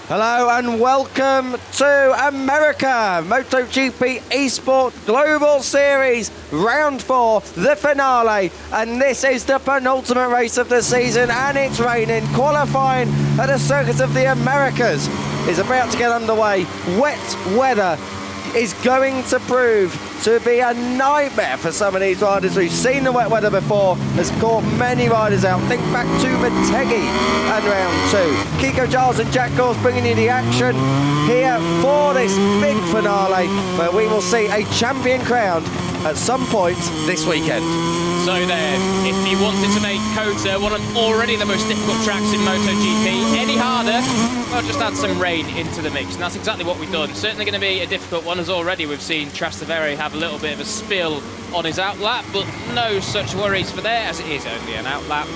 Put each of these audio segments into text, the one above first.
Hello and welcome to America, MotoGP eSport Global Series, Round 4, the finale. And this is the penultimate race of the season, and it's raining. Qualifying at the Circuit of the Americas is about to get underway. Wet weather is going to prove to be a nightmare for some of these riders. We've seen the wet weather before, has caught many riders out. Think back to Motogp and round 2. Kiko Giles and Jack Gores bringing you the action here for this big finale, where we will see a champion crowned at some point this weekend. So there, if you wanted to make Kota one of already the most difficult tracks in MotoGP any harder, well, just add some rain into the mix, and that's exactly what we've done. Certainly going to be a difficult one, as already we've seen Trastevere have a little bit of a spill on his outlap, but no such worries for there, as it is only an outlap.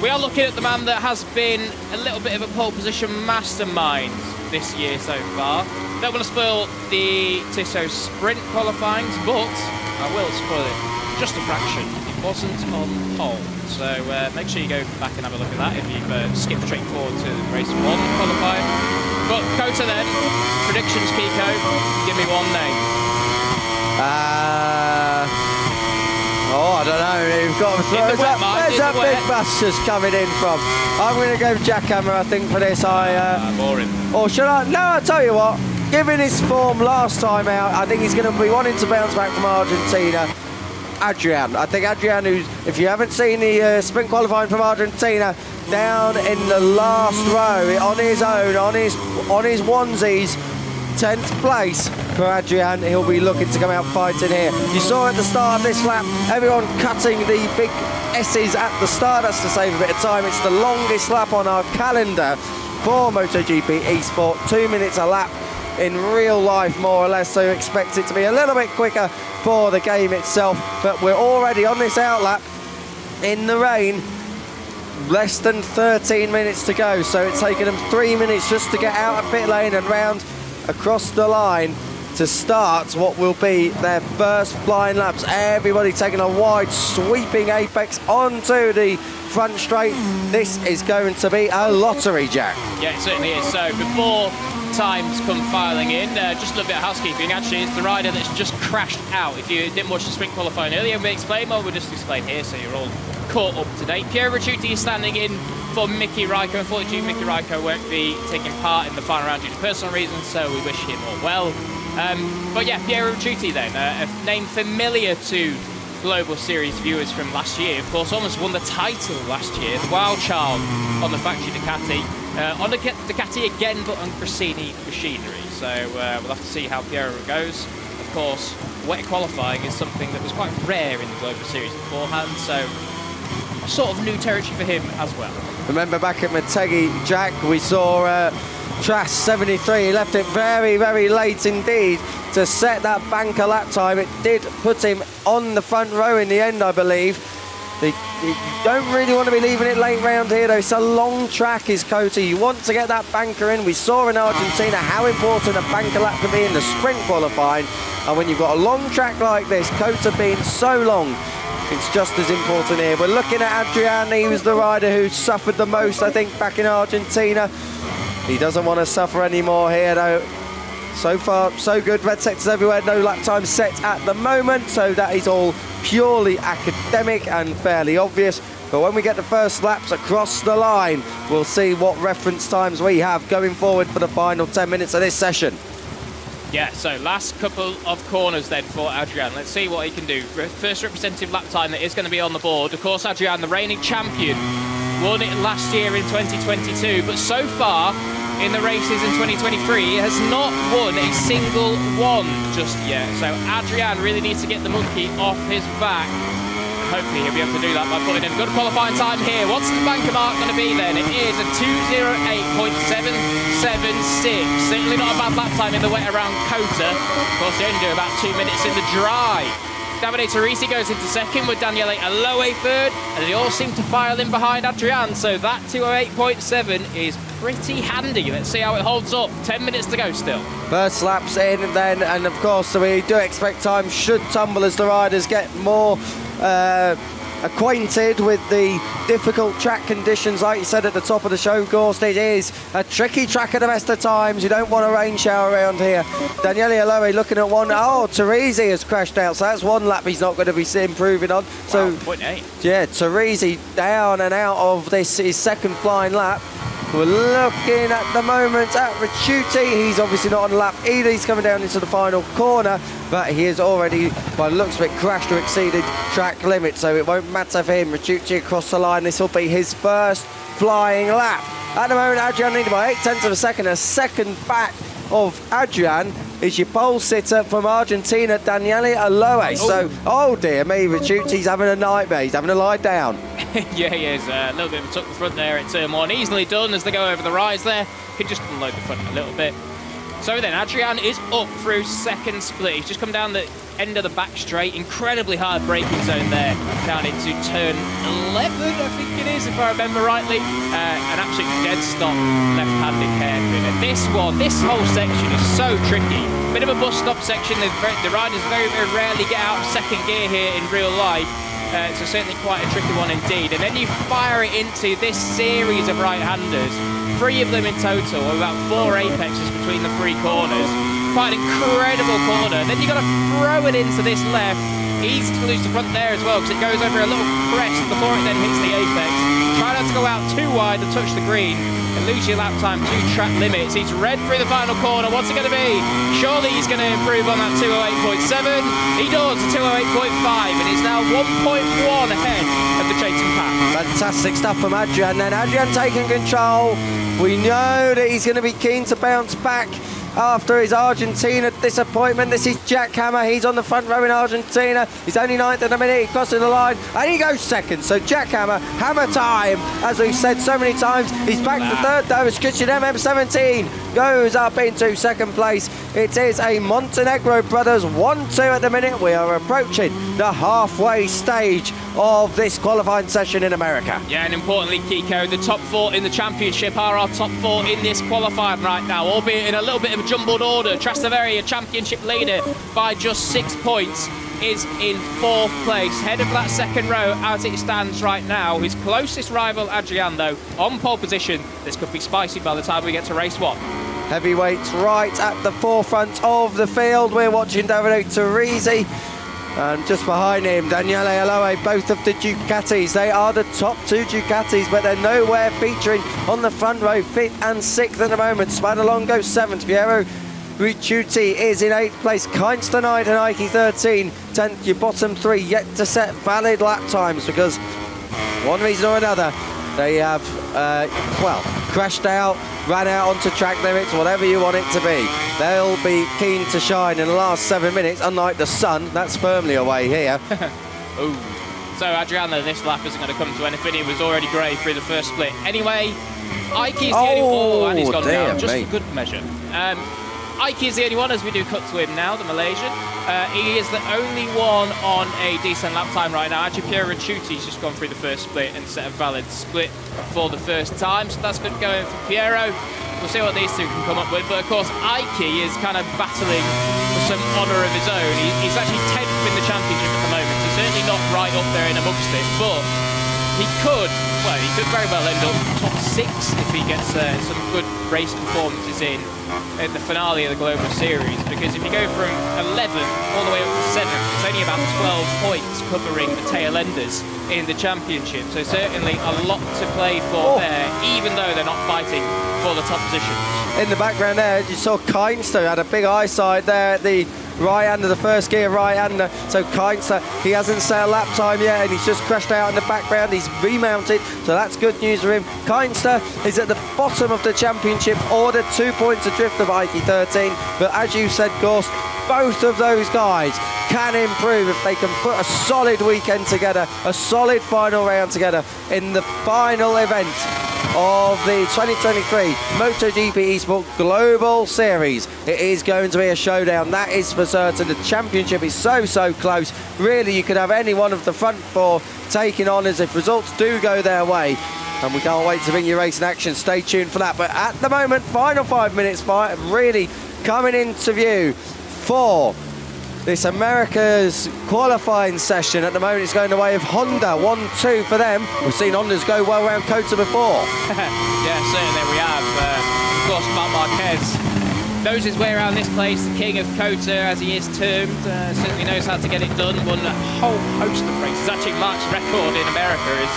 We are looking at the man that has been a little bit of a pole position mastermind this year so far. Don't want to spoil the Tissot sprint qualifyings, but I will spoil it just a fraction. It wasn't on pole, so make sure you go back and have a look at that if you've skipped straight forward to race 1 qualifying. But Kota then, predictions, Kiko, give me one name. I don't know. You've got to throw. Where's that big bus just coming in from? I'm going to go Jackhammer, I think, for this. Boring. Or should I? No, I'll tell you what. Given his form last time out, I think he's going to be wanting to bounce back from Argentina. Adrian. I think Adrian, who's, if you haven't seen the sprint qualifying from Argentina, down in the last row, on his own, on his onesies, 10th place for Adrian. He'll be looking to come out fighting here. You saw at the start of this lap, everyone cutting the big S's at the start. That's to save a bit of time. It's the longest lap on our calendar for MotoGP eSport. 2 minutes a lap in real life, more or less, so you expect it to be a little bit quicker for the game itself. But we're already on this outlap in the rain. Less than 13 minutes to go, so it's taken them 3 minutes just to get out of pit lane and round across the line to start what will be their first flying laps. Everybody taking a wide sweeping apex onto the front straight. This is going to be a lottery, Jack. Yeah, it certainly is. So before times come filing in, just a little bit of housekeeping. Actually, it's the rider that's just crashed out. If you didn't watch the sprint qualifying earlier, we explained, well, we'll just explain here so you're all caught up to date. Piero Ricciuti is standing in for Miki Raikkonen. Unfortunately, Miki Raikkonen won't be taking part in the final round due to personal reasons, so we wish him all well. But yeah, Piero Ricciuti then, a name familiar to Global Series viewers from last year. Of course, almost won the title last year, the wild child on the factory Ducati. On the Ducati again, but on Gresini machinery. So we'll have to see how Piero goes. Of course, wet qualifying is something that was quite rare in the Global Series beforehand, so sort of new territory for him as well. Remember back at Motegi, Jack, we saw Trash 73. He left it very, very late indeed to set that banker lap time. It did put him on the front row in the end, I believe. You don't really want to be leaving it late round here, though. It's a long track, is Kota. You want to get that banker in. We saw in Argentina how important a banker lap can be in the sprint qualifying. And when you've got a long track like this, Kota being so long, it's just as important here. We're looking at Adrian. He was the rider who suffered the most, I think, back in Argentina. He doesn't want to suffer anymore here, though. So far, so good. Red sectors everywhere. No lap time set at the moment, so that is all purely academic and fairly obvious. But when we get the first laps across the line, we'll see what reference times we have going forward for the final 10 minutes of this session. Yeah, so last couple of corners then for Adrian. Let's see what he can do. First representative lap time that is going to be on the board. Of course, Adrian, the reigning champion, won it last year in 2022, but so far in the races in 2023 has not won a single one just yet. So Adrian really needs to get the monkey off his back. Hopefully he'll be able to do that by putting in good qualifying time here. What's the banker mark going to be then? It is a 2:08.776. Certainly not a bad lap time in the wet around Kota. Of course, they only do about 2 minutes in the dry. Davide Teresi goes into second with Daniele Aloe third, and they all seem to file in behind Adrian, so that 2:08.7 is pretty handy. Let's see how it holds up. 10 minutes to go still. First laps in then, and of course we do expect time should tumble as the riders get more acquainted with the difficult track conditions, like you said at the top of the show, Gorst. It is a tricky track at the best of times. You don't want a rain shower around here. Daniele Aloe looking at one. Oh, Teresi has crashed out, so that's one lap he's not going to be improving on. So, 0.8. yeah, Teresi down and out of this, his second flying lap. We're looking at the moment at Ricciuti. He's obviously not on lap either. He's coming down into the final corner, but he has already, by the looks of it, crashed or exceeded track limit, so it won't matter for him. Ricciuti across the line. This will be his first flying lap. At the moment, Adrian leading by 0.8 of a second. A second back of Adrian is your pole sitter from Argentina, Daniele Aloe. So, oh dear me, Ricciuti's having a nightmare. He's having a lie down. Yeah, he is. A little bit of a tuck the front there at turn 1. Easily done as they go over the rise there. Can just unload the front a little bit. So then, Adrian is up through second split. He's just come down the end of the back straight. Incredibly hard braking zone there. Down into turn 11, I think it is, if I remember rightly. An absolute dead stop left-handed hairpin. And this whole section is so tricky. Bit of a bus stop section. The riders very, very rarely get out of second gear here in real life. So certainly quite a tricky one indeed. And then you fire it into this series of right-handers. 3 of them in total, with about 4 apexes between the 3 corners. Quite an incredible corner. Then you've got to throw it into this left. Easy to lose the front there as well, because it goes over a little crest before it then hits the apex. Try not to go out too wide and touch the green and lose your lap time to track limits. He's red through the final corner. What's it going to be? Surely he's going to improve on that 208.7. He does, a 208.5, and he's now 1.1 ahead of the chasing pack. Fantastic stuff from Adrian. Then Adrian taking control. We know that he's going to be keen to bounce back after his Argentina disappointment. This is Jack Hammer. He's on the front row in Argentina. He's only 9th in a minute. He crosses the line and he goes second. So Jack Hammer, hammer time, as we've said so many times. He's back to third though. It's Christian MM17 goes up into second place. It is a Montenegro brothers 1-2 at the minute. We are approaching the halfway stage of this qualifying session in America. Yeah, and importantly, Kiko, the top 4 in the championship are our top 4 in this qualifying right now, albeit in a little bit of a jumbled order. Trastevere, a championship leader by just 6 points, is in 4th place, head of that second row as it stands right now. His closest rival, Adrian, though, on pole position. This could be spicy by the time we get to race 1. Heavyweights right at the forefront of the field. We're watching Davide Teresi. And just behind him, Daniele Aloe, both of the Ducatis. They are the top 2 Ducatis, but they're nowhere featuring on the front row. 5th and 6th at the moment. Spanalongo 7th. Piero Ricciuti is in 8th place. Keinster 9th and Ike 13. 10th, your bottom 3 yet to set valid lap times, because one reason or another, they have, crashed out, ran out onto track limits, whatever you want it to be. They'll be keen to shine in the last 7 minutes, unlike the sun. That's firmly away here. Ooh. So Adriano, this lap isn't going to come to anything. He was already grey through the first split. Anyway, Ike is the only one, and he's gone down, just for good measure. Ike is the only one, as we do cut to him now, the Malaysian. He is the only one on a decent lap time right now. Actually, Piero Ricciuti's just gone through the first split and set a valid split for the first time, so that's good going for Piero. We'll see what these two can come up with, but of course Ike is kind of battling for some honour of his own. He's actually 10th in the championship at the moment. He's certainly not right up there in amongst it, but he could very well end up top 6 if he gets some good race performances in the finale of the Global Series, because if you go from 11 all the way up to 7th, it's only about 12 points covering the tail enders in the championship, so certainly a lot to play for there, even though they're not fighting for the top position. In the background there, you saw Keinster had a big eyesight there at the right-hander, the first gear right-hander. So Keinster, he hasn't set a lap time yet, and he's just crashed out in the background. He's remounted, so that's good news for him. Keinster is at the bottom of the championship order, 2 points adrift of Ike 13. But as you said, Gorst, both of those guys can improve if they can put a solid weekend together, a solid final round together in the final event of the 2023 MotoGP eSport Global Series. It is going to be a showdown, that is for certain. The championship is so close. Really, you could have any one of the front 4 taking on as if results do go their way. And we can't wait to bring you racing action. Stay tuned for that. But at the moment, final 5 minutes really coming into view for this America's qualifying session at the moment is going the way of Honda. 1-2 for them. We've seen Hondas go well around Kota before. Yeah, certainly we have. Of course, Marc Marquez knows his way around this place, the king of Kota, as he is termed. Certainly knows how to get it done. Won a whole host of races. Actually, Marc's record in America is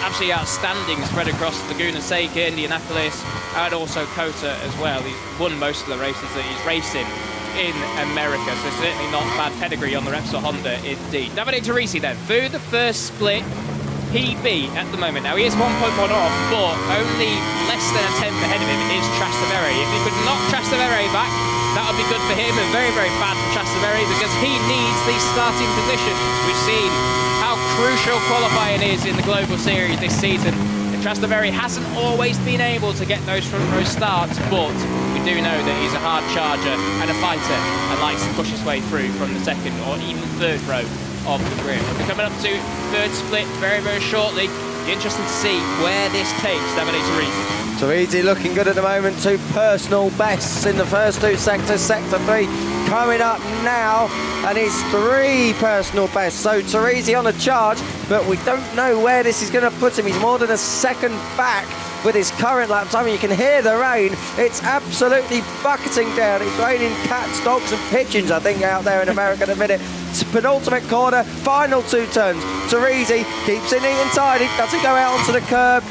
absolutely outstanding, spread across Laguna Seca, Indianapolis, and also Kota as well. He's won most of the races that he's racing in America, so certainly not bad pedigree on the Repsol Honda indeed. Davide Teresi then, through the first split, PB at the moment. Now he is 1.1 off, but only less than a tenth ahead of him is Trastevere. If he could knock Trastevere back, that would be good for him, and very, very bad for Trastevere because he needs these starting positions. We've seen how crucial qualifying is in the Global Series this season. Trastevere hasn't always been able to get those front row starts, but we do know that he's a hard charger and a fighter and likes to push his way through from the second or even third row of the grid. We'll be coming up to third split very, very shortly. Be interesting to see where this takes Davide Teresi. Teresi looking good at the moment. 2 personal bests in the first 2 sectors. Sector 3 coming up now, and it's 3 personal bests. So Teresi on a charge, but we don't know where this is going to put him. He's more than a second back with his current lap time. You can hear the rain. It's absolutely bucketing down. It's raining cats, dogs and pigeons, I think, out there in America at the minute. It's penultimate corner, final 2 turns. Teresi keeps it neat and tidy, doesn't go out onto the curb.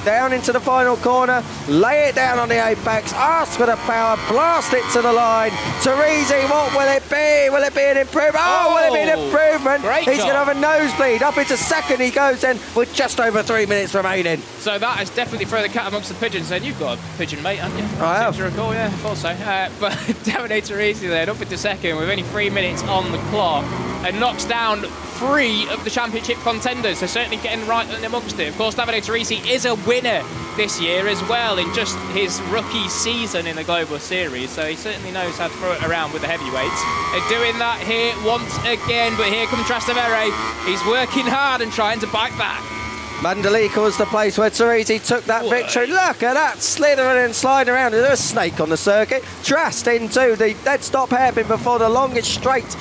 Down into the final corner, lay it down on the apex, ask for the power, blast it to the line. Teresi, what will it be? Will it be an improvement? Oh, will it be an improvement? He's going to have a nosebleed. Up into second he goes then with just over 3 minutes remaining. So that is definitely throw the cat amongst the pigeons then. You've got a pigeon mate, haven't you? I have. To recall, yeah, I thought so. But Davide Teresi then up into second with only 3 minutes on the clock and knocks down 3 of the championship contenders, so certainly getting right in amongst it. Of course, Davide Teresi is a winner this year as well in just his rookie season in the Global Series, so he certainly knows how to throw it around with the heavyweights. And doing that here once again, but here comes Trastevere. He's working hard and trying to bite back. Mandalika was the place where Teresi took that victory. Look at that, slithering and sliding around. There's a snake on the circuit. Trast into the dead stop hairpin before the longest straight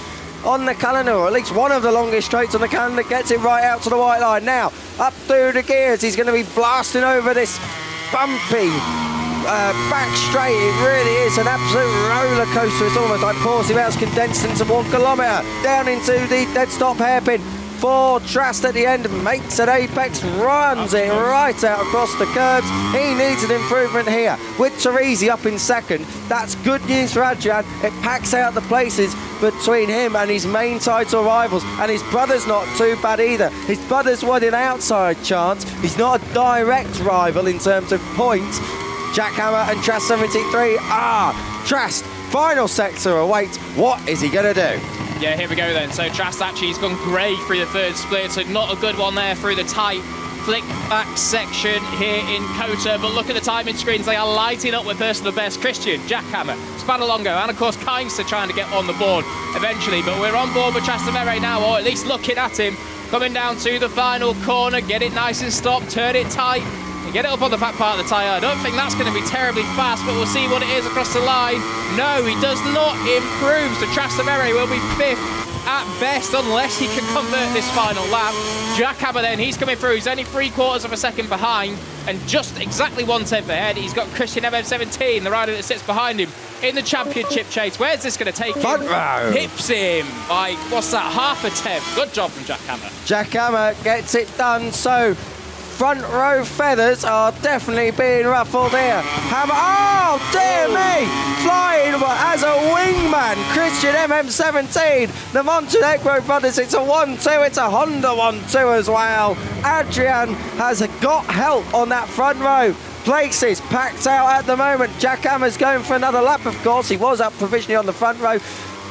on the calendar, or at least one of the longest straights on the calendar, gets it right out to the white line. Now, up through the gears, he's going to be blasting over this bumpy back straight. It really is an absolute roller coaster. It's almost like Porsche Mouse condensed into 1 kilometre. Down into the dead stop hairpin. 4 Trast at the end, makes an apex, runs it right out across the curbs. He needs an improvement here. With Teresi up in second, that's good news for Adrian. It packs out the places between him and his main title rivals. And his brother's not too bad either. His brother's won an outside chance. He's not a direct rival in terms of points. Jack Hammer and Trast 73 are Trast. Final sector awaits. What is he going to do? Yeah, here we go then. So Trast actually has gone grey through the third split, so not a good one there through the tight flick back section here in Kota. But look at the timing screens, they are lighting up with personal best. Christian, Jackhammer, Spanalongo, and of course Keinster trying to get on the board eventually. But we're on board with Trastevere now, or at least looking at him. Coming down to the final corner, get it nice and stopped, turn it tight, and get it up on the back part of the tyre. I don't think that's going to be terribly fast, but we'll see what it is across the line. No, he does not improve, so Trastevere will be 5th at best, unless he can convert this final lap. Jackhammer then, he's coming through. He's only 3/4 of a second behind, and just exactly 1/10 ahead. He's got Christian MM17, the rider that sits behind him, in the championship chase. Where's this going to take him? Front row. Hips him by, what's that, 1/2 tenth. Good job from Jackhammer. Jackhammer gets it done, so front row feathers are definitely being ruffled here. Hammer, oh dear me, flying as a wingman, Christian MM17, the Montenegro brothers. It's a 1-2, it's a Honda 1-2 as well. Adrian has got help on that front row. Places packed out at the moment. Jackhammer's going for another lap, of course. He was up provisionally on the front row.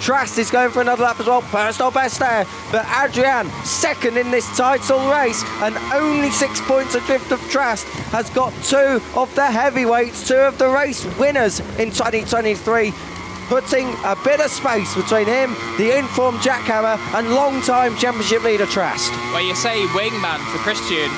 Trast is going for another lap as well. Personal best there. But Adrian, second in this title race, and only 6 points adrift of Trast, has got 2 of the heavyweights, 2 of the race winners in 2023, putting a bit of space between him, the informed Jackhammer, and long-time championship leader Trast. Well, you say wingman for Christian.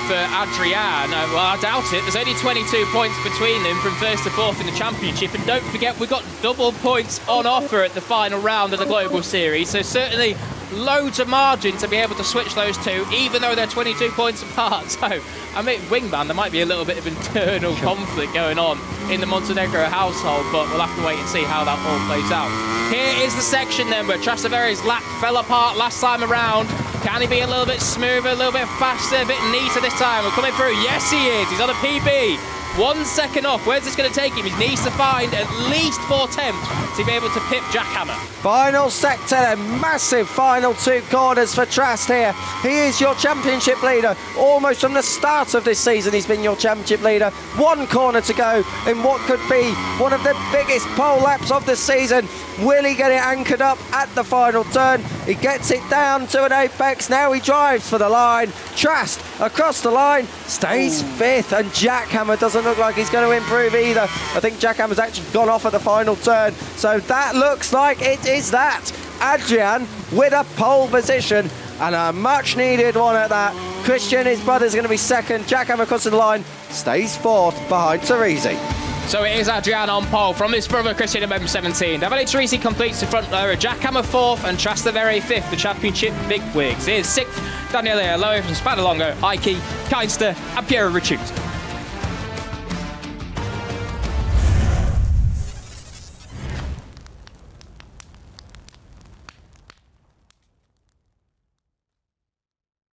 for Adrian. Well, I doubt it. There's only 22 points between them from first to fourth in the championship. And don't forget, we've got double points on offer at the final round of the Global Series. So certainly loads of margin to be able to switch those two, even though they're 22 points apart. So, I mean, Wingman, there might be a little bit of internal conflict going on in the Montenegro household, but we'll have to wait and see how that all plays out. Here is the section then where Trastaveri's lap fell apart last time around. Can he be a little bit smoother, a little bit faster, a bit neater this time? We're coming through. Yes, he is. He's on a PB. 1 second off. Where's this going to take him? He needs to find at least 4 attempts to be able to pip Jackhammer. Final sector, a massive final 2 corners for Trast here. He is your championship leader. Almost from the start of this season, he's been your championship leader. 1 corner to go in what could be one of the biggest pole laps of the season. Will he get it anchored up at the final turn? He gets it down to an apex. Now he drives for the line. Trast across the line, stays 5th, and Jackhammer doesn't look like he's going to improve either. I think Jackhammer's actually gone off at the final turn. So that looks like it is that. Adrian with a pole position, and a much needed one at that. Christian, his brother's going to be 2nd. Jackhammer crosses the line, stays 4th behind Teresi. So it is Adrian on pole from his brother Christian in number 17. Davide Teresi completes the front row. Jackhammer 4th and Trastavere 5th, the championship bigwigs. Here's 6th, Daniele Aloe from Spadalongo, Ike, Keinster and Piero Ricciuti.